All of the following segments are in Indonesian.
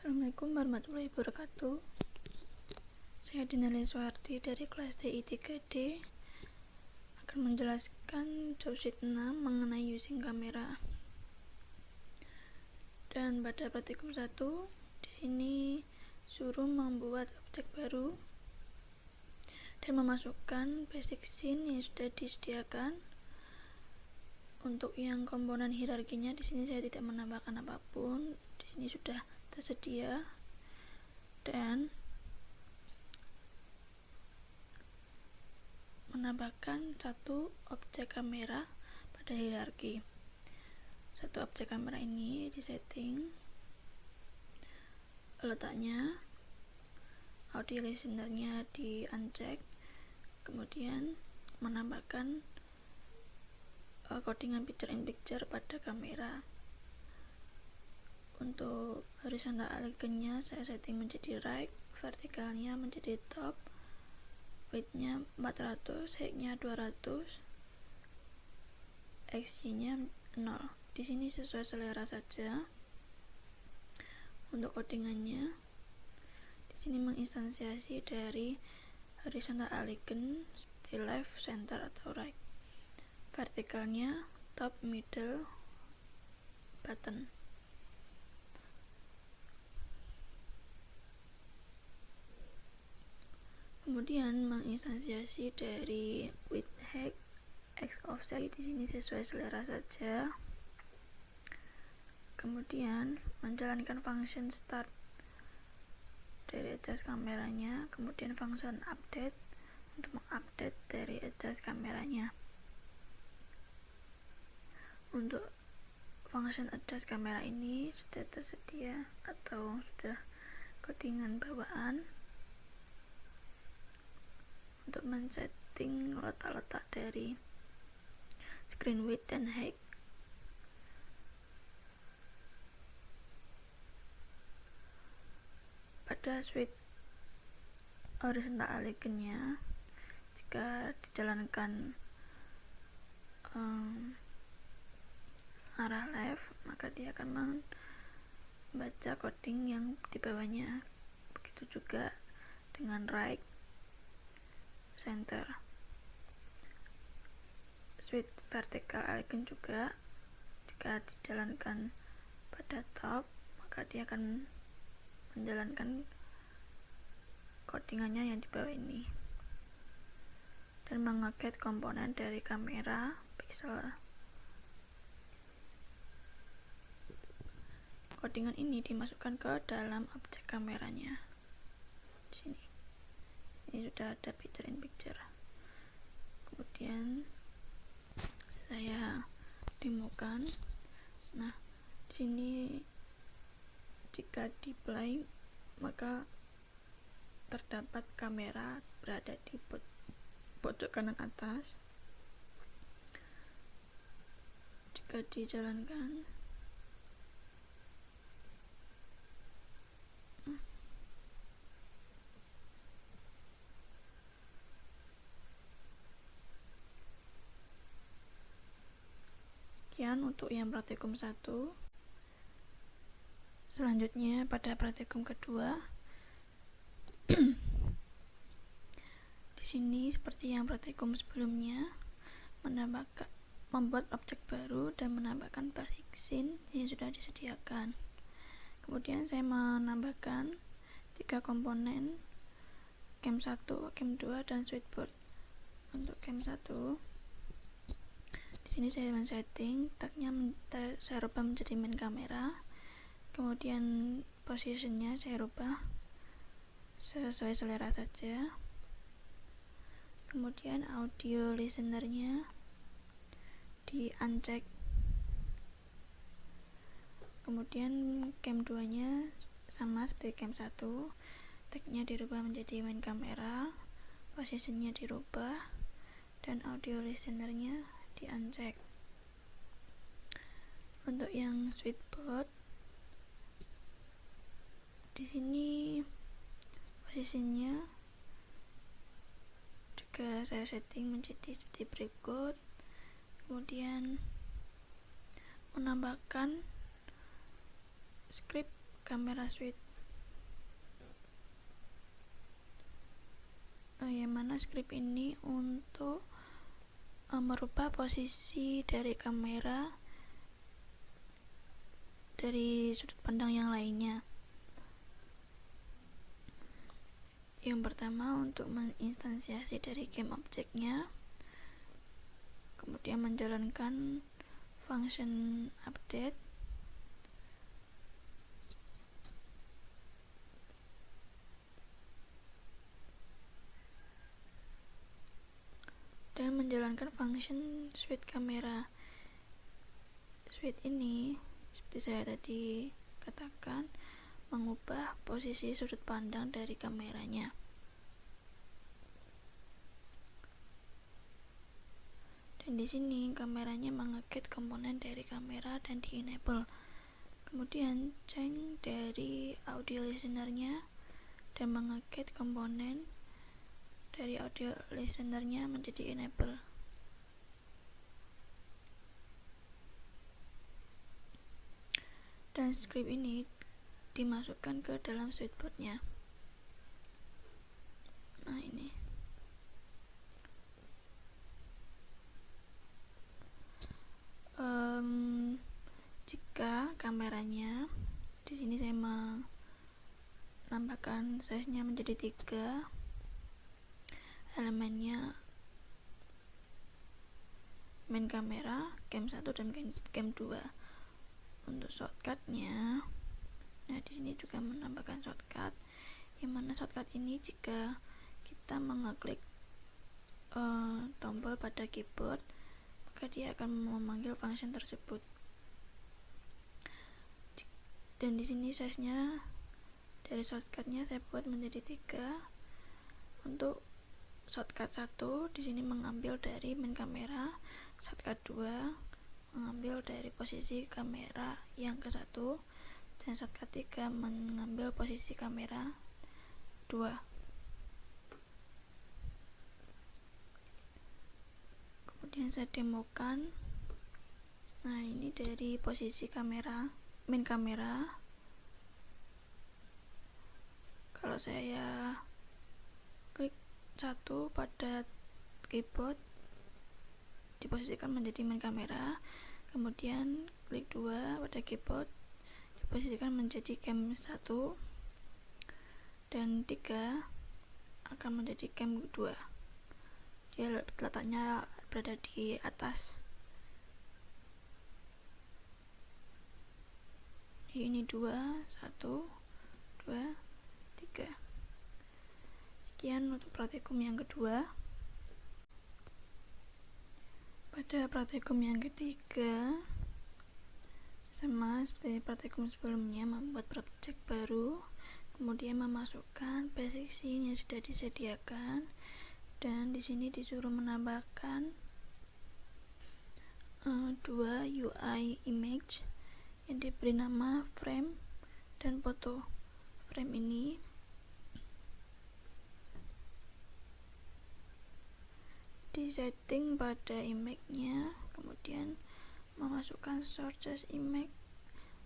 Assalamualaikum warahmatullahi wabarakatuh. Saya Dinali Suharti dari kelas TI 3D akan menjelaskan job sheet 6 mengenai using kamera. Dan pada praktikum 1 di sini suruh membuat objek baru dan memasukkan basic scene yang sudah disediakan. Untuk yang komponen hierarkinya di sini saya tidak menambahkan apapun. Di sini sudah tersedia dan menambahkan satu objek kamera pada hierarki. Satu objek kamera ini disetting letaknya, audio listenernya di uncheck, kemudian menambahkan codingan picture in picture pada kamera. Untuk horizontal alignment-nya saya setting menjadi right, vertikalnya menjadi top, width-nya 400, height-nya 200, XY-nya 0. Di sini sesuai selera saja. Untuk codingannya di sini menginstansiasi dari horizontal alignment seperti left, center atau right. Vertikalnya top, middle, button. Kemudian menginstansiasi dari width, height, x offset, di sini sesuai selera saja. Kemudian menjalankan function start dari adjust kameranya, kemudian function update untuk mengupdate dari adjust kameranya. Untuk function adjust kamera ini sudah tersedia atau sudah codingan bawaan untuk men-setting letak-letak dari screen width dan height. Pada switch horizontal alignment-nya, jika dijalankan arah left, maka dia akan membaca coding yang di bawahnya. Begitu juga dengan right, center. Switch vertical alignment juga, jika dijalankan pada top, maka dia akan menjalankan codingannya yang di bawah ini. Dan mengaget komponen dari kamera pixel. Codingan ini dimasukkan ke dalam objek kameranya. Di sini. Ini sudah ada picture in picture. Kemudian saya demokan. Nah, di sini jika di play maka terdapat kamera berada di pojok kanan atas. Jika dijalankan sekian untuk yang praktikum 1. Selanjutnya pada praktikum kedua di sini seperti yang praktikum sebelumnya, membuat objek baru dan menambahkan basic scene yang sudah disediakan. Kemudian saya menambahkan 3 komponen, cam 1, cam 2, dan switchboard. Untuk cam 1 di sini saya men-setting tagnya saya rubah menjadi main kamera. Kemudian positionnya saya rubah sesuai selera saja. Kemudian audio listenernya di uncheck. Kemudian cam 2 nya sama seperti cam 1, tagnya dirubah menjadi main kamera, positionnya dirubah, dan audio listenernya di uncheck. Untuk yang switchboard di sini posisinya juga saya setting menjadi seperti berikut. Kemudian menambahkan script kamera switch yang mana script ini untuk merubah posisi dari kamera dari sudut pandang yang lainnya. Yang pertama, untuk menginstansiasi dari game objeknya, kemudian menjalankan function update, dan menjalankan function switch kamera. Switch ini seperti saya tadi katakan mengubah posisi sudut pandang dari kameranya. Dan di sini kameranya mengedit komponen dari kamera dan di enable. Kemudian change dari audio listenernya dan mengedit komponen dari audio listenernya menjadi enable. Dan script ini dimasukkan ke dalam switchboardnya. Nah, ini. Jika kameranya, di sini saya menambahkan size-nya menjadi 3, elemennya main kamera, cam 1 dan cam 2. Untuk shortcutnya, nah di sini juga menambahkan shortcut, yang mana shortcut ini jika kita mengeklik tombol pada keyboard, maka dia akan memanggil function tersebut. Dan di sini size-nya dari shortcutnya saya buat menjadi 3. Untuk shortcut 1 di sini mengambil dari main kamera, shortcut 2 mengambil dari posisi kamera yang ke-1, dan shortcut 3 mengambil posisi kamera 2. Kemudian saya demokan. Nah, ini dari posisi kamera, main kamera. Kalau saya klik 1 pada keyboard, diposisikan menjadi main kamera, kemudian klik 2 pada keyboard, diposisikan menjadi cam 1, dan 3 akan menjadi cam 2. Dia letaknya berada di atas. Ini 2, 1, 2, 3. Sekian untuk praktikum yang kedua. Pada praktikum yang ketiga, sama seperti praktikum sebelumnya, membuat project baru, kemudian memasukkan basic scene yang sudah disediakan, dan di sini disuruh menambahkan 2 UI image yang diberi nama frame dan foto. Frame ini disetting pada image-nya, kemudian memasukkan sources image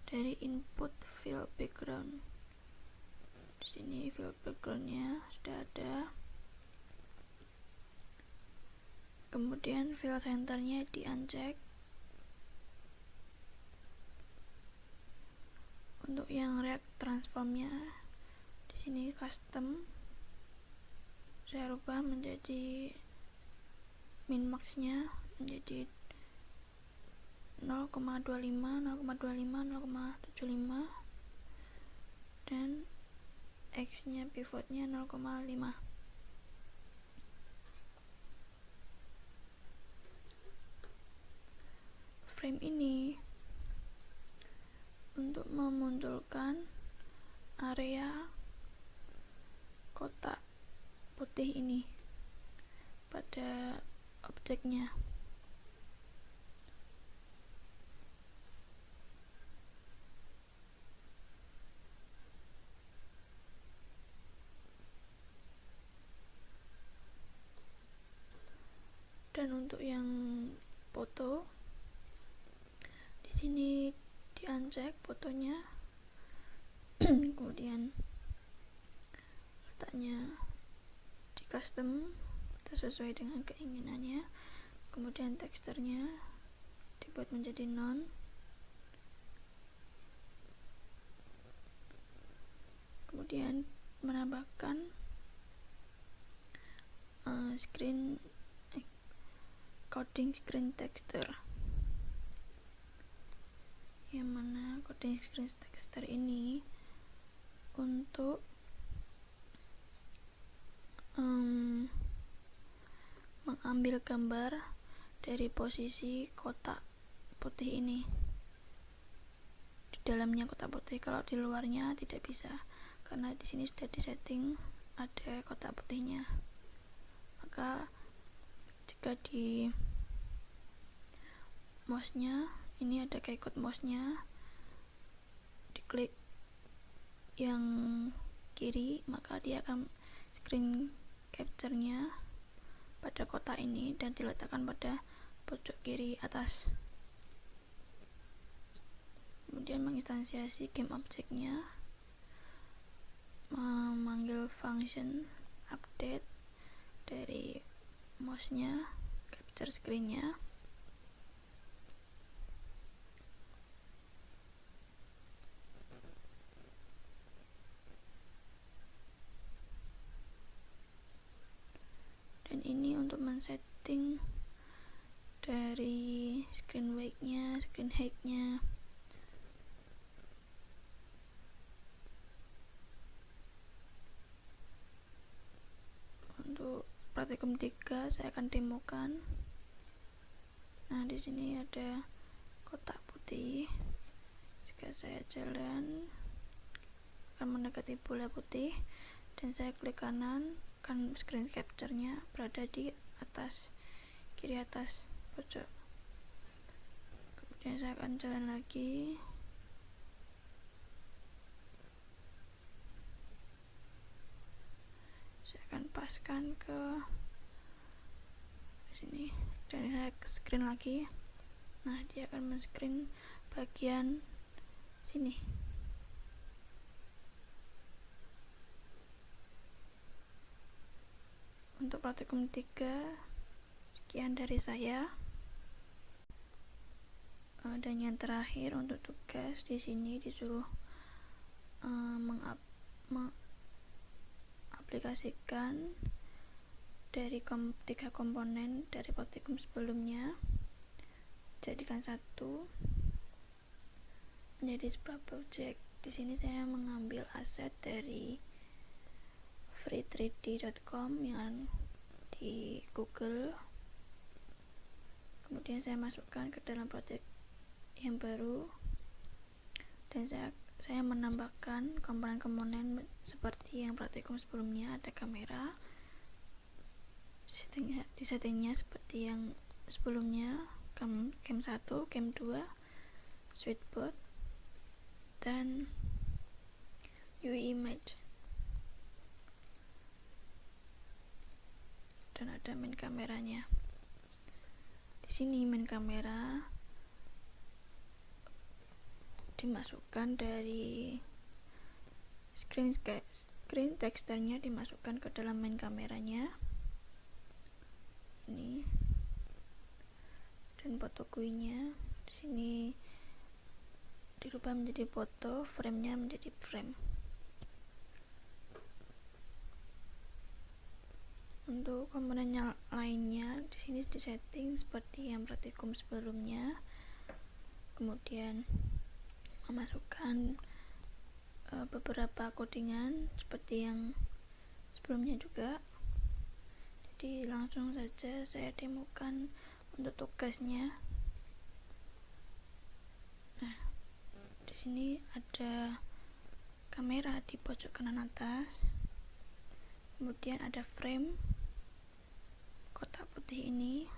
dari input fill background. Di sini fill background-nya sudah ada. Kemudian fill center-nya di-uncheck. Untuk yang React transform-nya, di sini custom saya rubah menjadi min max-nya menjadi 0,25, 0,25, 0,75, dan X-nya pivotnya 0,5. Frame ini untuk memunculkan area kotak putih ini pada objeknya. Dan untuk yang foto, di sini di-uncheck fotonya, kemudian letaknya di custom sesuai dengan keinginannya. Kemudian teksturnya dibuat menjadi none. Kemudian menambahkan coding screen texture, yang mana coding screen texture ini untuk mengambil gambar dari posisi kotak putih ini, di dalamnya kotak putih. Kalau di luarnya tidak bisa, karena di sini sudah disetting ada kotak putihnya. Maka jika di mouse-nya ini ada keycode mouse-nya, diklik yang kiri, maka dia akan screen capture-nya pada kotak ini dan diletakkan pada pojok kiri atas. Kemudian menginstansiasi game object-nya, memanggil function update dari mouse-nya, capture screen-nya. Dan ini untuk men-setting dari screen weight-nya, screen height-nya. Untuk praktikum 3 saya akan demokan. Nah, di sini ada kotak putih. Jika saya jalan akan mendekati bola putih dan saya klik kanan, kan screen capture-nya berada di atas, kiri atas pojok. Kemudian saya akan jalan lagi. Saya akan paskan ke sini dan saya screen lagi. Nah, dia akan men-screen bagian sini. Untuk praktikum 3 sekian dari saya. Dan yang terakhir untuk tugas di sini disuruh mengaplikasikan dari 3 komponen dari praktikum sebelumnya, jadikan satu menjadi sebuah project. Di sini saya mengambil aset dari free3d.com yang di Google. Kemudian saya masukkan ke dalam project yang baru dan saya menambahkan komponen-komponen seperti yang praktikum sebelumnya. Ada kamera, di settingnya seperti yang sebelumnya, cam 1, cam 2, switchboard, dan UI image. Dan ada main kameranya. Di sini main kamera dimasukkan dari screen texture-nya dimasukkan ke dalam main kameranya. Ini dan foto GUI-nya di sini dirubah menjadi foto, frame-nya menjadi frame. Untuk komponen lainnya di sini disetting seperti yang praktikum sebelumnya. Kemudian memasukkan beberapa codingan seperti yang sebelumnya juga. Jadi langsung saja saya demokan untuk tugasnya. Nah, di sini ada kamera di pojok kanan atas. Kemudian ada frame kotak putih ini.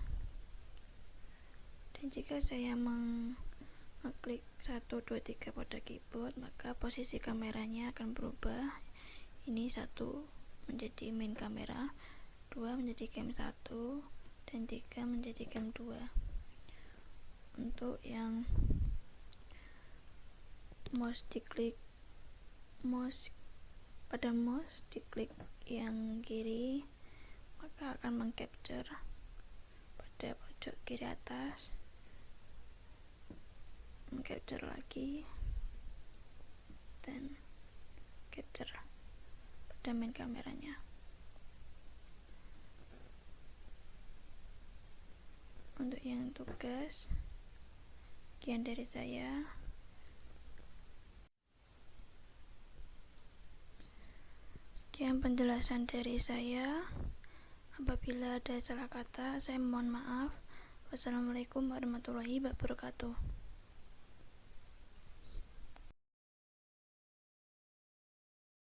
Dan jika saya mengklik 1, 2, 3 pada keyboard, maka posisi kameranya akan berubah. Ini 1 menjadi main kamera, 2 menjadi cam 1, dan 3 menjadi cam 2. Untuk yang pada mouse diklik yang kiri, maka akan mengcapture pada pojok kiri atas, mengcapture lagi, dan capture pada main kameranya. Untuk yang tugas, sekian dari saya. Sekian penjelasan dari saya. Apabila ada salah kata, saya mohon maaf. Wassalamualaikum warahmatullahi wabarakatuh.